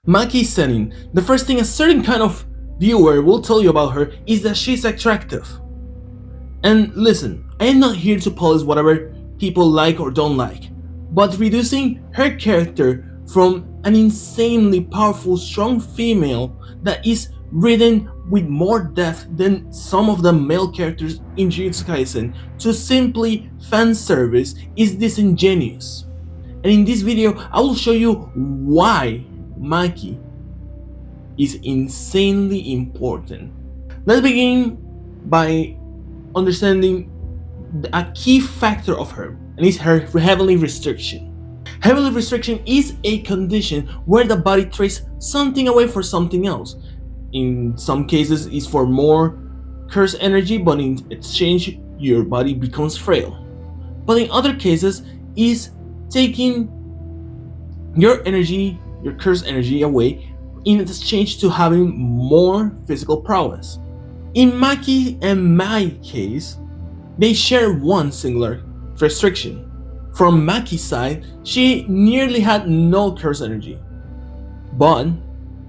Maki Zenin, the first thing a certain kind of viewer will tell you about her is that she's attractive. And listen, I am not here to police whatever people like or don't like, but reducing her character from an insanely powerful, strong female that is written with more depth than some of the male characters in Jujutsu Kaisen to simply fan service is disingenuous. And in this video, I will show you why Maki is insanely important. Let's begin by understanding a key factor of her, and it's her heavenly restriction. Heavenly restriction is a condition where the body trades something away for something else. In some cases, it's for more curse energy, but in exchange, your body becomes frail. But in other cases, is taking your energy, your curse energy away in exchange to having more physical prowess. In Maki and my case, they share one singular restriction. From Maki's side, she nearly had no curse energy, but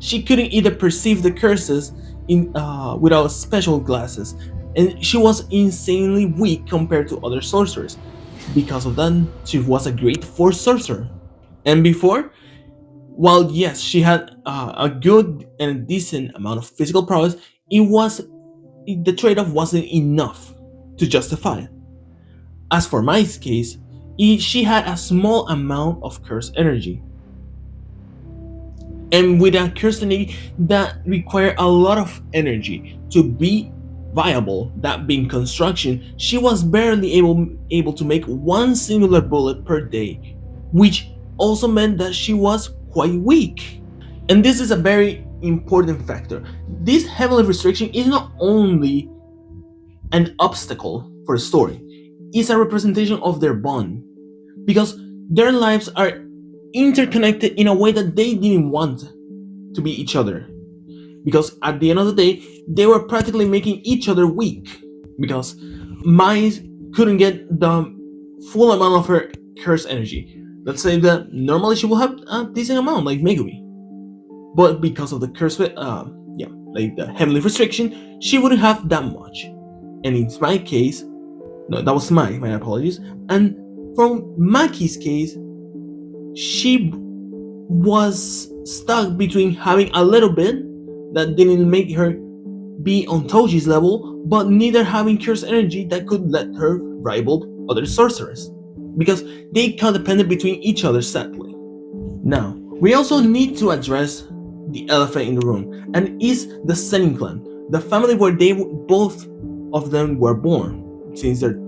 she couldn't either perceive the curses without special glasses, and she was insanely weak compared to other sorcerers. Because of that, she was a great force sorcerer. And before, while yes, she had a good and decent amount of physical prowess, the trade-off wasn't enough to justify it. As for my case, she had a small amount of curse energy. And with a curse energy that required a lot of energy to be viable, that being construction, she was barely able to make one singular bullet per day, which also meant that she was quite weak. And this is a very important factor. This heavenly restriction is not only an obstacle for the story, it's a representation of their bond, because their lives are interconnected in a way that they didn't want to be each other, because at the end of the day they were practically making each other weak, because Mai couldn't get the full amount of her curse energy. Let's say that normally she will have a decent amount like Megumi, but because of the curse like the heavenly restriction, she wouldn't have that much. And in my case, no, that was my apologies. And from Maki's case, she was stuck between having a little bit that didn't make her be on Toji's level, but neither having curse energy that could let her rival other sorcerers, because they codepended between each other sadly. Now, we also need to address the elephant in the room, and is the Zenin clan, the family where both of them were born, since they're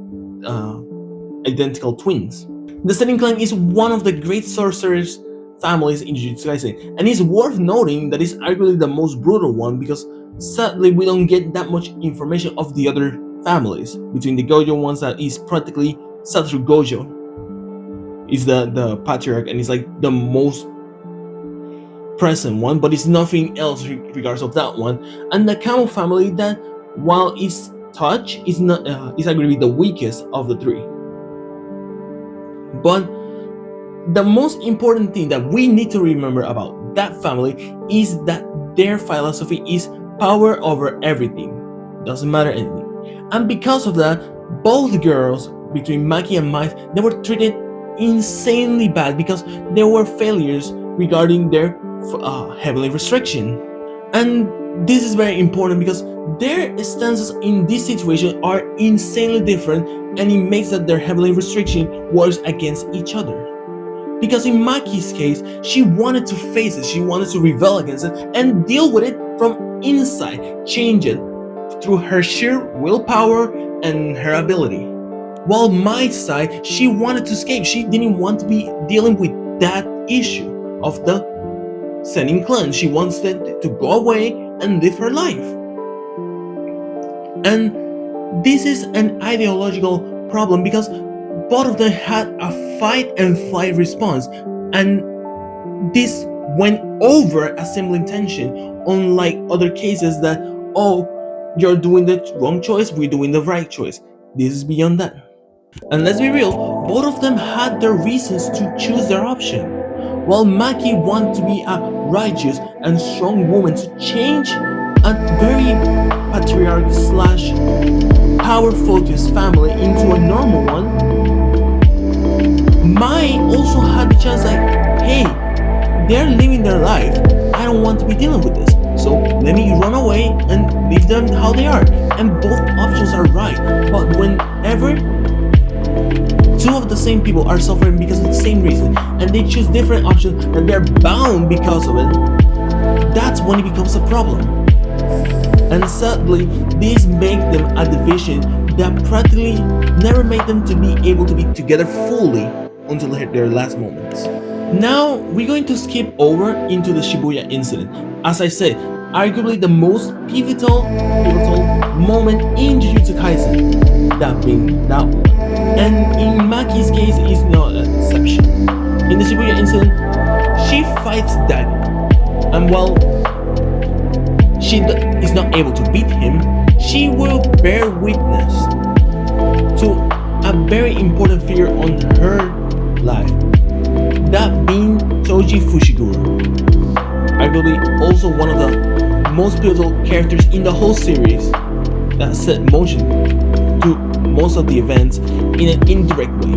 identical twins. The Zenin clan is one of the great sorcerers families in Jujutsu Kaisen, and it's worth noting that it's arguably the most brutal one, because sadly we don't get that much information of the other families. Between the Gojo ones, that is practically Satoru Gojo is the patriarch, and it's like the most present one, but it's nothing else regards of that one. And the Camel family, that while its touch is not is arguably the weakest of the three, but the most important thing that we need to remember about that family is that their philosophy is power over everything, doesn't matter anything. And because of that, both girls between Maki and Mai, they were treated insanely bad because there were failures regarding their heavenly restriction. And this is very important because their stances in this situation are insanely different, and it makes that their heavenly restriction works against each other. Because in Maki's case, she wanted to face it, she wanted to rebel against it and deal with it from inside, change it through her sheer willpower and her ability. While Mai's side, she wanted to escape, she didn't want to be dealing with that issue of the Zenin clan. She wants them to go away and live her life. And this is an ideological problem because both of them had a fight and flight response, and this went over assembling tension, unlike other cases that, oh, you're doing the wrong choice, we're doing the right choice. This is beyond that. And let's be real, both of them had their reasons to choose their option. While Maki wanted to be a righteous and strong woman to change a very patriarch slash power focused family into a normal one, Mai also had the chance like, hey, they're living their life. I don't want to be dealing with this. So let me run away and leave them how they are. And both options are right. But whenever two of the same people are suffering because of the same reason and they choose different options and they're bound because of it, that's when it becomes a problem. And sadly, this makes them a division that practically never made them to be able to be together fully until their last moments. Now we're going to skip over into the Shibuya incident. As I said, arguably the most pivotal moment in Jujutsu Kaisen, that being that one. And in Maki's case, is not an exception. In the Shibuya incident, she fights Dagon, and while she is not able to beat him, she will bear witness to a very important figure on her life, that being Toji Fushiguro, arguably also one of the most pivotal characters in the whole series that set motion to most of the events in an indirect way.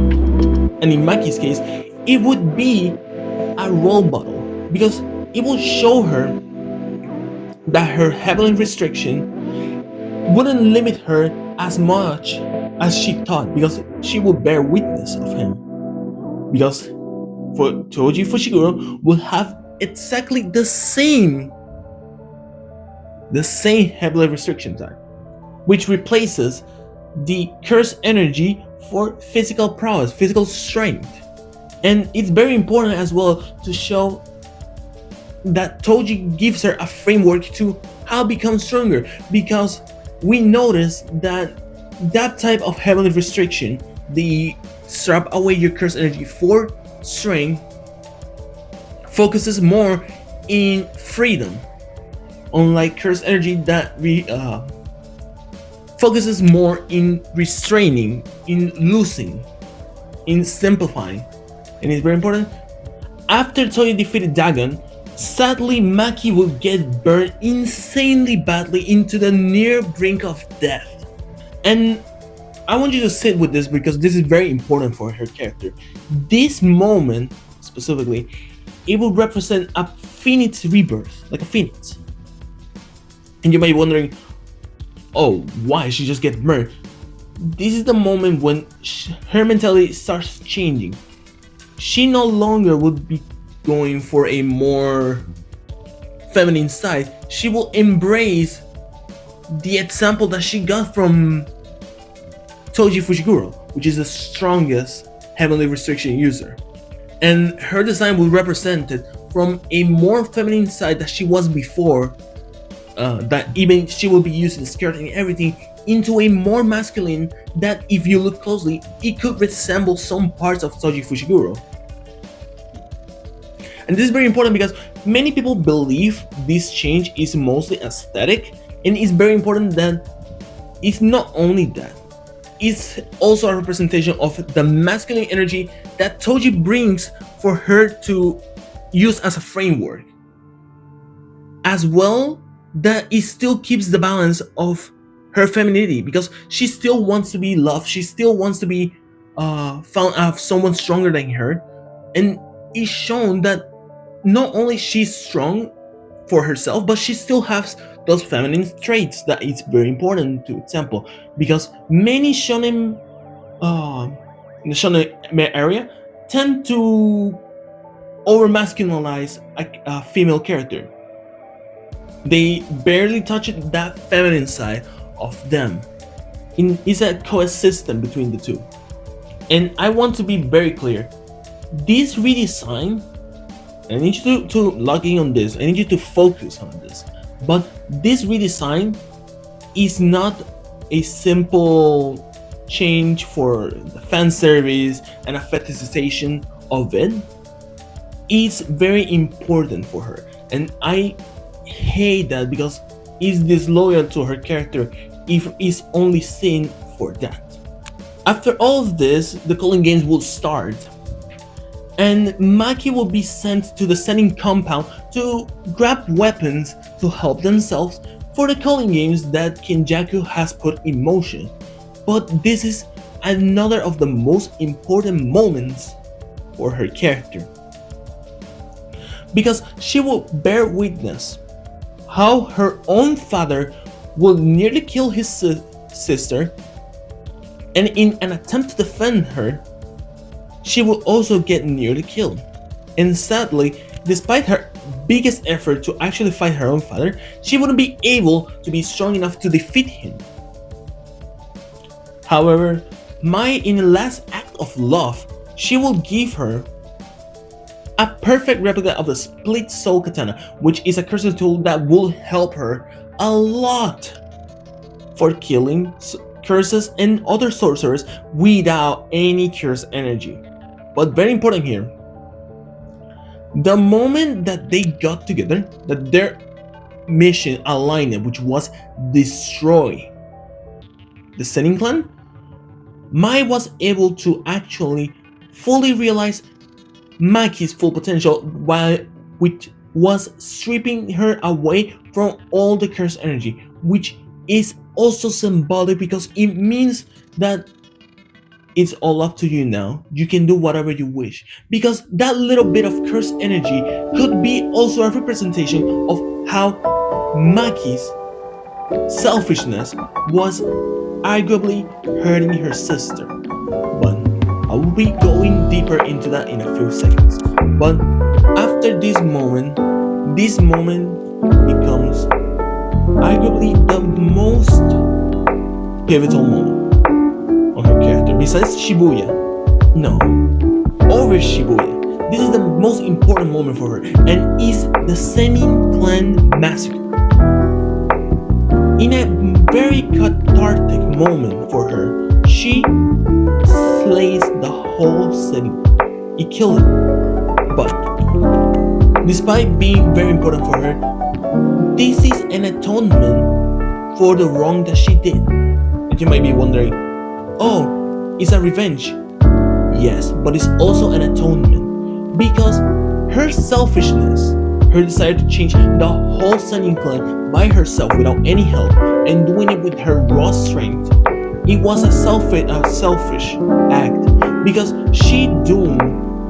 And in Maki's case, it would be a role model because it will show her that her heavenly restriction wouldn't limit her as much as she thought, because she would bear witness of him. Because for Toji Fushiguro will have exactly the same heavenly restriction type, which replaces the cursed energy for physical prowess, physical strength. And it's very important as well to show that Toji gives her a framework to how to become stronger, because we notice that type of heavenly restriction, the strap away your cursed energy for strength, focuses more in freedom, unlike cursed energy that focuses more in restraining, in losing, in simplifying. And it's very important. After Toji defeated Dagon, sadly Maki will get burned insanely badly into the near brink of death. And I want you to sit with this because this is very important for her character. This moment specifically, it will represent a phoenix rebirth, like a phoenix. And you might be wondering, oh, why she just get burned? This is the moment when her mentality starts changing. She no longer would be going for a more feminine side. She will embrace the example that she got from Toji Fushiguro, which is the strongest heavenly restriction user. And her design will represent it from a more feminine side that she was before, that even she will be using the skirt and everything, into a more masculine that, if you look closely, it could resemble some parts of Toji Fushiguro. And this is very important because many people believe this change is mostly aesthetic, and it's very important that it's not only that, it's also a representation of the masculine energy that Toji brings for her to use as a framework. As well, that it still keeps the balance of her femininity, because she still wants to be loved, she still wants to be found out someone stronger than her, and it's shown that not only she's strong for herself, but she still has those feminine traits that it's very important to example, because many shonen in the shonen area tend to over masculinize a female character. They barely touch that feminine side of them. It's a coexistence between the two. And I want to be very clear, this redesign, I need you to log in on this, I need you to focus on this, but this redesign is not a simple change for the fan service and a fetishization of it. It's very important for her, and I hate that because it's disloyal to her character if it's only seen for that. After all of this, the calling games will start, and Maki will be sent to the Zenin compound to grab weapons to help themselves for the calling games that Kenjaku has put in motion. But this is another of the most important moments for her character, because she will bear witness how her own father will nearly kill his sister, and in an attempt to defend her, she will also get nearly killed. And sadly, despite her biggest effort to actually fight her own father, she wouldn't be able to be strong enough to defeat him. However, Mai, in the last act of love, she will give her a perfect replica of the split soul katana, which is a cursor tool that will help her a lot for killing curses and other sorcerers without any curse energy. But very important here, the moment that they got together, that their mission aligned, which was destroy the Zenin clan, Mai was able to actually fully realize Maki's full potential, which was stripping her away from all the cursed energy, which is also symbolic because it means that it's all up to you now. You can do whatever you wish, because that little bit of cursed energy could be also a representation of how Maki's selfishness was arguably hurting her sister. But I will be going deeper into that in a few seconds. But after this moment becomes arguably the most pivotal moment on her character. Besides Shibuya, no, over Shibuya, this is the most important moment for her, and is the Zenin clan massacre. In a very cathartic moment for her, she slays the whole Zenin. He killed it. But despite being very important for her, this is an atonement for the wrong that she did. And you might be wondering, oh, it's a revenge. Yes, but it's also an atonement, because her selfishness, her desire to change the whole Zenin clan by herself without any help, and doing it with her raw strength, it was a selfish act, because she doomed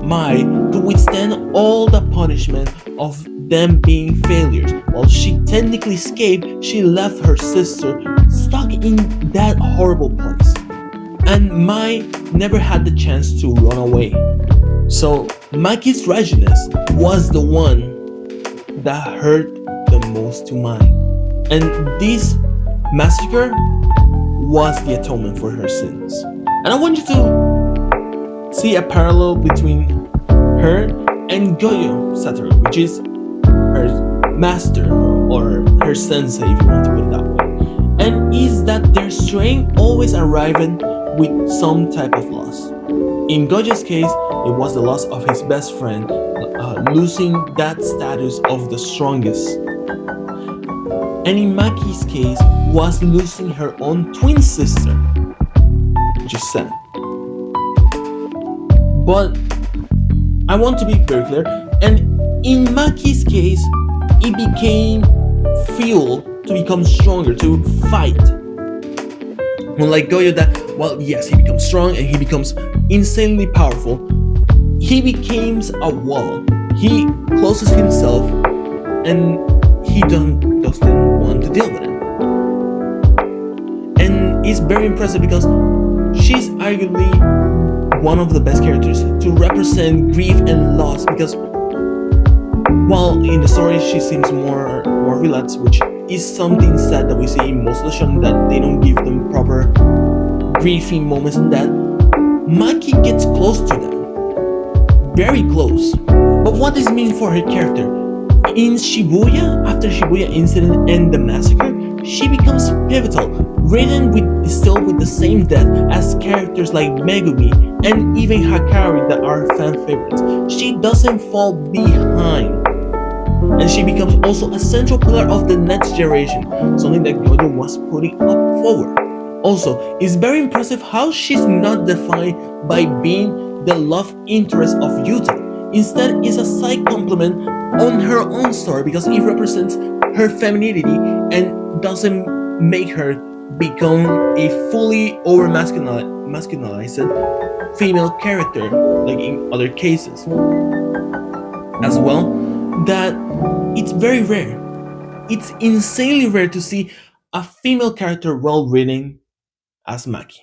Mai to withstand all the punishment of them being failures. While she technically escaped, she left her sister stuck in that horrible place, and Mai never had the chance to run away. So Maki's righteousness was the one that hurt the most to Mai, and this massacre was the atonement for her sins. And I want you to see a parallel between her and Goyo Satoru, which is her master or her sensei, if you want to put it that way. And is that their strength always arriving with some type of loss. In Gojo's case, it was the loss of his best friend, losing that status of the strongest. And in Maki's case, was losing her own twin sister, which is sad. But I want to be very clear, and in Maki's case, it became fuel to become stronger, to fight. Unlike Goyo, that, well, yes, he becomes strong and he becomes insanely powerful, he becomes a wall. He closes himself and he doesn't want to deal with it. And it's very impressive because she's arguably one of the best characters to represent grief and loss, because while in the story she seems more relaxed, which is something sad that we see in most of the shonen, that they don't give them proper grieving moments, and that Maki gets close to that, very close. But what does it mean for her character? In Shibuya, after Shibuya incident and the massacre, she becomes pivotal, ridden still with the same death as characters like Megumi and even Hakari that are fan favorites. She doesn't fall behind, and she becomes also a central pillar of the next generation, something that Gojo was putting up forward. Also, it's very impressive how she's not defined by being the love interest of Yuta. Instead, it's a side complement on her own story because it represents her femininity and doesn't make her become a fully over masculinized female character like in other cases. As well, that it's very rare. It's insanely rare to see a female character well written as Maki.